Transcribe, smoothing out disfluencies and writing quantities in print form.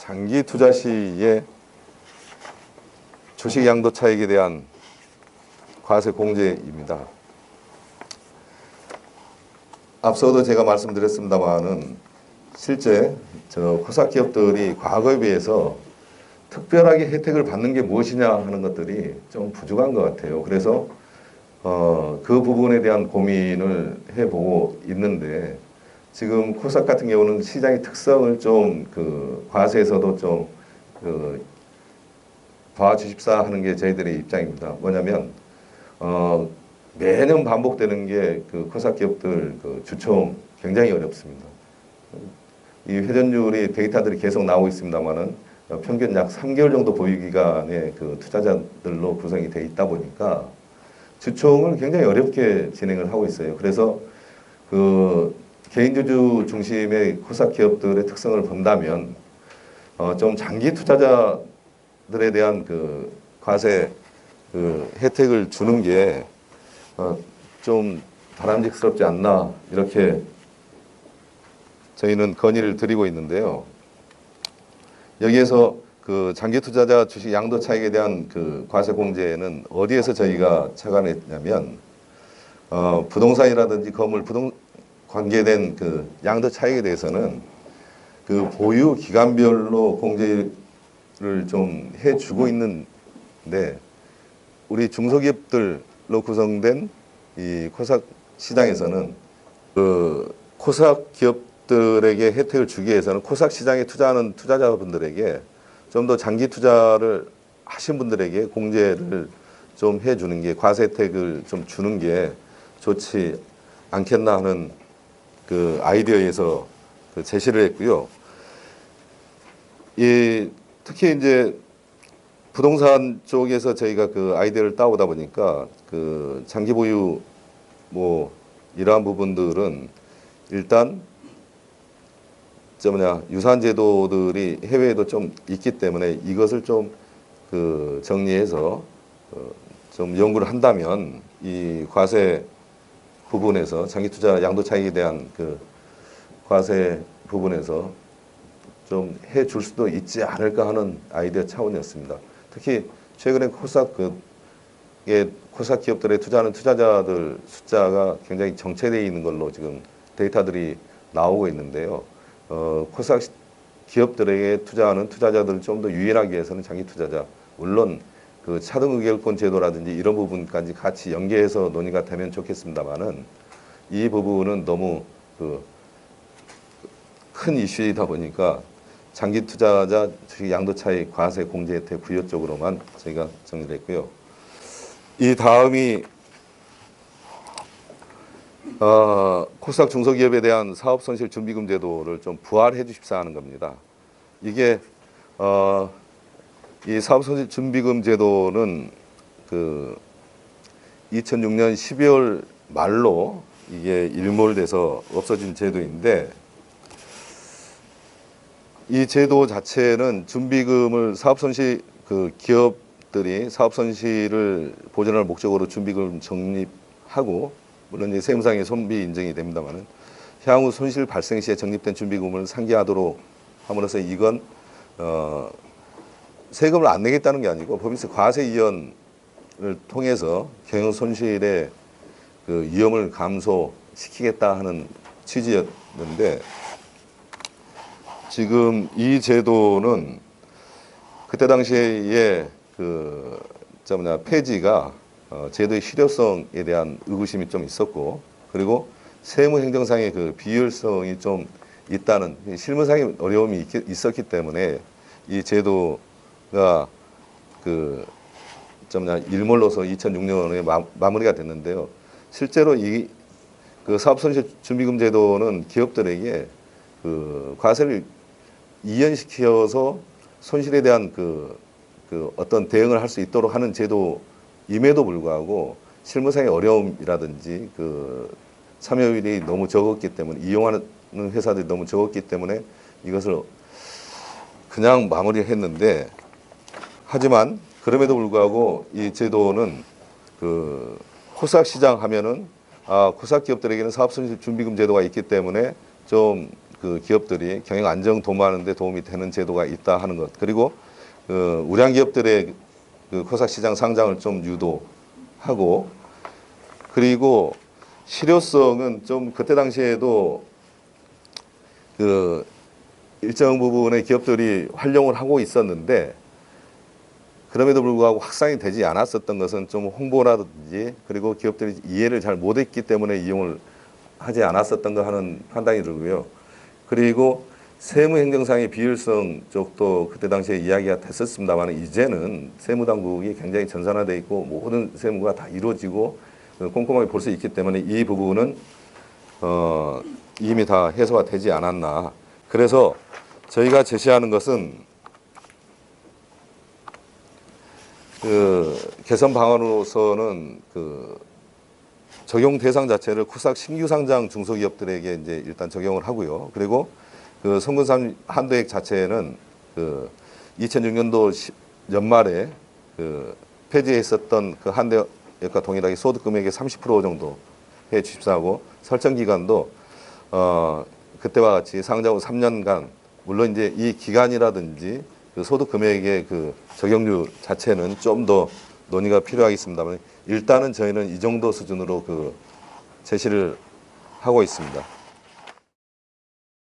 장기 투자 시에 주식 양도 차익에 대한 과세 공제입니다. 앞서도 제가 말씀드렸습니다만은 실제 코스닥 기업들이 과거에 비해서 특별하게 혜택을 받는 게 무엇이냐 하는 것들이 좀 부족한 것 같아요. 그래서 그 부분에 대한 고민을 해보고 있는데, 지금 코스닥 같은 경우는 시장의 특성을 좀 과세에서도 좀 봐주십사 하는 게 저희들의 입장입니다. 뭐냐면 매년 반복되는 게 코스닥 기업들 주총 굉장히 어렵습니다. 이 회전율이 데이터들이 계속 나오고 있습니다만은 평균 약 3개월 정도 보유 기간의 투자자들로 구성이 돼 있다 보니까 주총을 굉장히 어렵게 진행을 하고 있어요. 그래서 개인주주 중심의 코스닥 기업들의 특성을 본다면 좀 장기 투자자들에 대한 과세 혜택을 주는 게 좀 바람직스럽지 않나, 이렇게 저희는 건의를 드리고 있는데요. 여기에서 장기 투자자 주식 양도 차익에 대한 과세 공제는 어디에서 저희가 착안했냐면, 부동산이라든지 건물 관계된 양도 차익에 대해서는 보유 기간별로 공제를 좀 해주고 있는데, 우리 중소기업들로 구성된 이 코스닥 시장에서는 코스닥 기업들에게 혜택을 주기 위해서는 코스닥 시장에 투자하는 투자자분들에게 좀 더 장기 투자를 하신 분들에게 공제를 좀 해주는 게, 과세 혜택을 좀 주는 게 좋지 않겠나 하는 아이디어에서 제시를 했고요. 특히 이제 부동산 쪽에서 저희가 아이디어를 따오다 보니까 장기 보유 이러한 부분들은 일단 유사한 제도들이 해외에도 좀 있기 때문에 이것을 좀 정리해서 좀 연구를 한다면 이 과세 부분에서 장기 투자 양도 차익에 대한 과세 부분에서 좀 해줄 수도 있지 않을까 하는 아이디어 차원이었습니다. 특히 최근에 코스닥 기업들에 투자하는 투자자들 숫자가 굉장히 정체되어 있는 걸로 지금 데이터들이 나오고 있는데요. 코스닥 기업들에게 투자하는 투자자들을 좀 더 유인하기 위해서는 장기 투자자, 물론 차등 의결권 제도라든지 이런 부분까지 같이 연계해서 논의가 되면 좋겠습니다만은, 이 부분은 너무 큰 이슈이다 보니까 장기 투자자 주식 양도 차익 과세 공제 혜택 부여 쪽으로만 저희가 정리를 했고요. 이 다음이 코스닥 중소기업에 대한 사업손실 준비금 제도를 좀 부활해 주십사 하는 겁니다. 이게 이 사업손실 준비금 제도는 2006년 12월 말로 이게 일몰돼서 없어진 제도인데, 이 제도 자체는 준비금을 기업들이 사업손실을 보전할 목적으로 준비금을 적립하고, 물론 이제 세무상의 손비 인정이 됩니다만은, 향후 손실 발생 시에 적립된 준비금을 상기하도록 함으로써 이건 세금을 안 내겠다는 게 아니고 법인세 과세 이연을 통해서 경영 손실의 위험을 감소시키겠다 하는 취지였는데, 지금 이 제도는 그때 당시에 폐지가 제도의 실효성에 대한 의구심이 좀 있었고, 그리고 세무 행정상의 비효율성이 좀 있다는 실무상의 어려움이 있었기 때문에 이 제도가 일몰로서 2006년에 마무리가 됐는데요. 실제로 이 사업손실 준비금 제도는 기업들에게 과세를 이연시켜서 손실에 대한 어떤 대응을 할 수 있도록 하는 제도임에도 불구하고 실무상의 어려움이라든지 참여율이 너무 적었기 때문에, 이용하는 회사들이 너무 적었기 때문에 이것을 그냥 마무리했는데, 하지만 그럼에도 불구하고 이 제도는 코스닥 시장 하면은 코스닥 기업들에게는 사업손실 준비금 제도가 있기 때문에 좀 그 기업들이 경영 안정 도모하는 데 도움이 되는 제도가 있다 하는 것. 그리고 그 우량 기업들의 그 코스닥 시장 상장을 좀 유도하고, 그리고 실효성은 좀 그때 당시에도 그 일정 부분의 기업들이 활용을 하고 있었는데, 그럼에도 불구하고 확산이 되지 않았었던 것은 좀 홍보라든지, 그리고 기업들이 이해를 잘 못했기 때문에 이용을 하지 않았었던 거 하는 판단이 들고요. 그리고 세무행정상의 비효율성 쪽도 그때 당시에 이야기가 됐었습니다만, 이제는 세무당국이 굉장히 전산화되어 있고 모든 세무가 다 이루어지고 꼼꼼하게 볼 수 있기 때문에 이 부분은 이미 다 해소가 되지 않았나. 그래서 저희가 제시하는 것은 그 개선 방안으로서는 그 적용 대상 자체를 코스닥 신규 상장 중소기업들에게 이제 일단 적용을 하고요. 그리고 그 성분산 한도액 자체는 그 2006년도 연말에 그 폐지했었던 그 한도액과 동일하게 소득 금액의 30% 정도 해 주십사하고, 설정 기간도 그때와 같이 상장 후 3년간, 물론 이제 이 기간이라든지 그 소득 금액의 그 적용률 자체는 좀 더 논의가 필요하겠습니다만, 일단은 저희는 이 정도 수준으로 그 제시를 하고 있습니다.